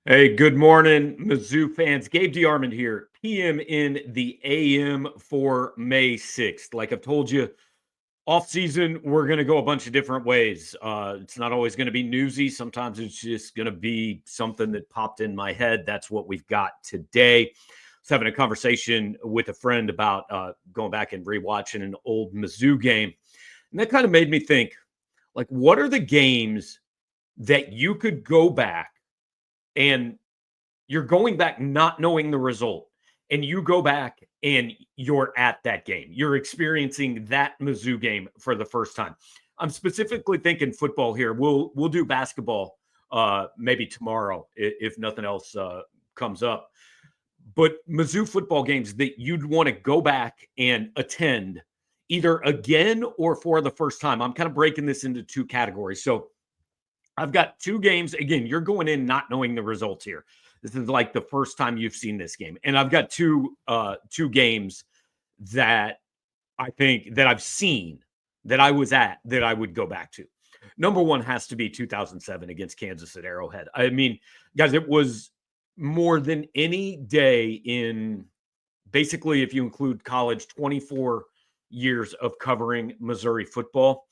Hey, good morning, Mizzou fans. Gabe DeArmond here, PM in the AM for May 6th. Like I've told you, off season, we're going to go a bunch of different ways. It's not always going to be newsy. Sometimes it's just going to be something that popped in my head. That's what we've got today. I was having a conversation with a friend about going back and rewatching an old Mizzou game. And that kind of made me think, like, what are the games that you could go back and you're going back not knowing the result, and you go back and you're at that game. You're experiencing that Mizzou game for the first time. I'm specifically thinking football here. We'll do basketball maybe tomorrow if nothing else comes up. But Mizzou football games that you'd want to go back and attend either again or for the first time. I'm kind of breaking this into two categories. So I've got two games. Again, you're going in not knowing the results here. This is like the first time you've seen this game. And I've got two games that I think that I've seen that I was at that I would go back to. Number one has to be 2007 against Kansas at Arrowhead. I mean, guys, it was more than any day in basically, if you include college, 24 years of covering Missouri football.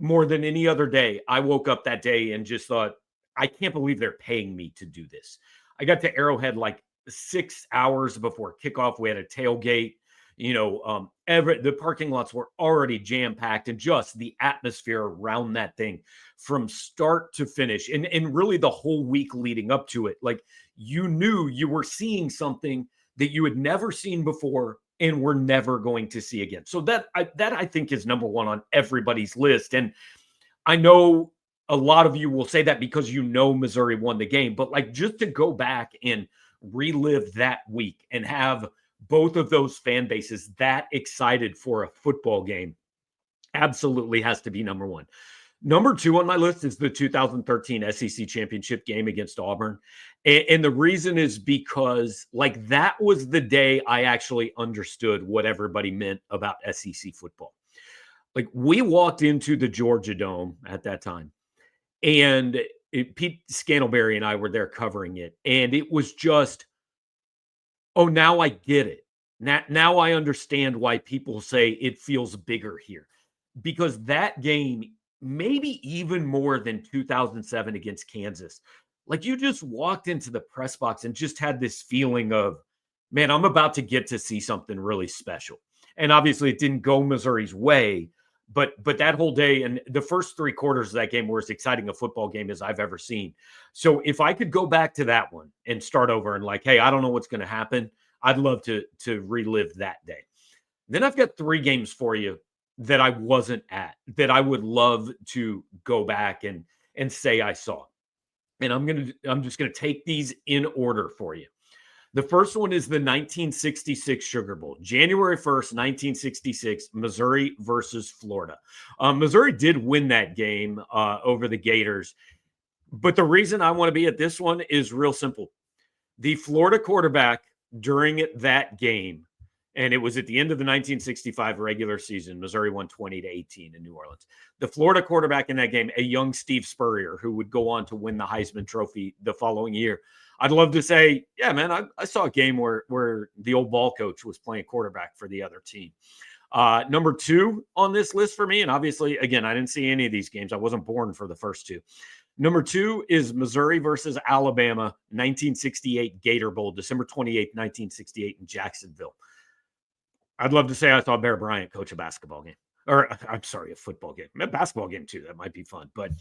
More than any other day, I woke up that day and just thought, I can't believe they're paying me to do this. I got to Arrowhead like 6 hours before kickoff. We had a tailgate. The parking lots were already jam packed, and just the atmosphere around that thing from start to finish, and really the whole week leading up to it, like you knew you were seeing something that you had never seen before and we're never going to see again. So that I think is number one on everybody's list. And I know a lot of you will say that because you know Missouri won the game, but like just to go back and relive that week and have both of those fan bases that excited for a football game absolutely has to be number one. Number two on my list is the 2013 SEC championship game against Auburn. And the reason is because, like, that was the day I actually understood what everybody meant about SEC football. Like, we walked into the Georgia Dome at that time, and Pete Scantlebury and I were there covering it. And it was just, oh, now I get it. Now I understand why people say it feels bigger here. Because that game, maybe even more than 2007 against Kansas, like you just walked into the press box and just had this feeling of, man, I'm about to get to see something really special. And obviously it didn't go Missouri's way, but that whole day and the first three quarters of that game were as exciting a football game as I've ever seen. So if I could go back to that one and start over and like, hey, I don't know what's going to happen, I'd love to relive that day. Then I've got three games for you that I wasn't at that I would love to go back and say I saw. And I'm just gonna take these in order for you. The first one is the 1966 Sugar Bowl, January 1st, 1966, Missouri versus Florida. Missouri did win that game over the Gators, but the reason I want to be at this one is real simple. The Florida quarterback during that game, and it was at the end of the 1965 regular season. Missouri won 20-18 in New Orleans. The Florida quarterback in that game, a young Steve Spurrier, who would go on to win the Heisman Trophy the following year. I'd love to say, yeah, man, I saw a game where the old ball coach was playing quarterback for the other team. Number two on this list for me, and obviously, again, I didn't see any of these games. I wasn't born for the first two. Number two is Missouri versus Alabama, 1968 Gator Bowl, December 28th, 1968 in Jacksonville. I'd love to say I saw Bear Bryant coach a basketball game. Or I'm sorry, a football game. A basketball game too. That might be fun. But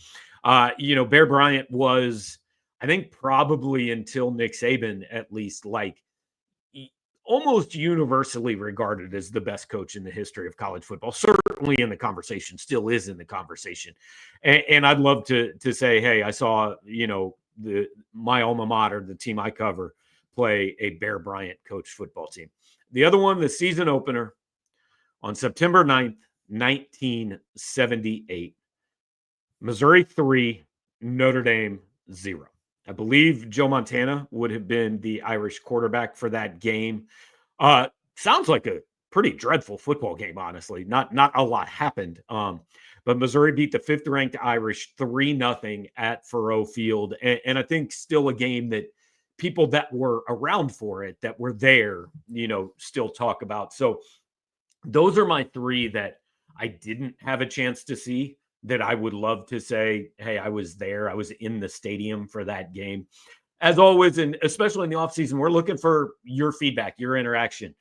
Bear Bryant was, I think, probably until Nick Saban, at least, like almost universally regarded as the best coach in the history of college football. Certainly in the conversation, still is in the conversation. And I'd love to say, hey, I saw, my alma mater, the team I cover, play a Bear Bryant coach football team. The other one, the season opener on September 9th, 1978. Missouri 3, Notre Dame 0. I believe Joe Montana would have been the Irish quarterback for that game. Sounds like a pretty dreadful football game, honestly. Not a lot happened. but Missouri beat the 5th-ranked Irish 3-0 at Faurot Field, and I think still a game that people that were around for it, that were there, still talk about. So those are my three that I didn't have a chance to see that I would love to say, hey, I was there. I was in the stadium for that game. As always, and especially in the offseason, we're looking for your feedback, your interaction.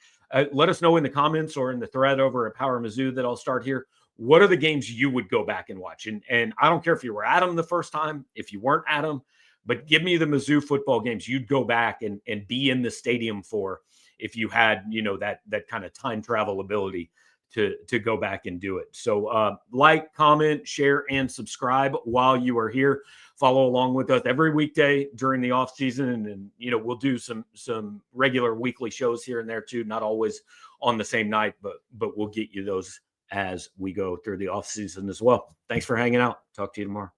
Let us know in the comments or in the thread over at Power Mizzou that I'll start here. What are the games you would go back and watch? And I don't care if you were at them the first time, if you weren't at them, but give me the Mizzou football games you'd go back and be in the stadium for if you had, that kind of time travel ability to go back and do it. So like, comment, share, and subscribe while you are here. Follow along with us every weekday during the off season, and we'll do some regular weekly shows here and there too. Not always on the same night, but we'll get you those as we go through the off season as well. Thanks for hanging out. Talk to you tomorrow.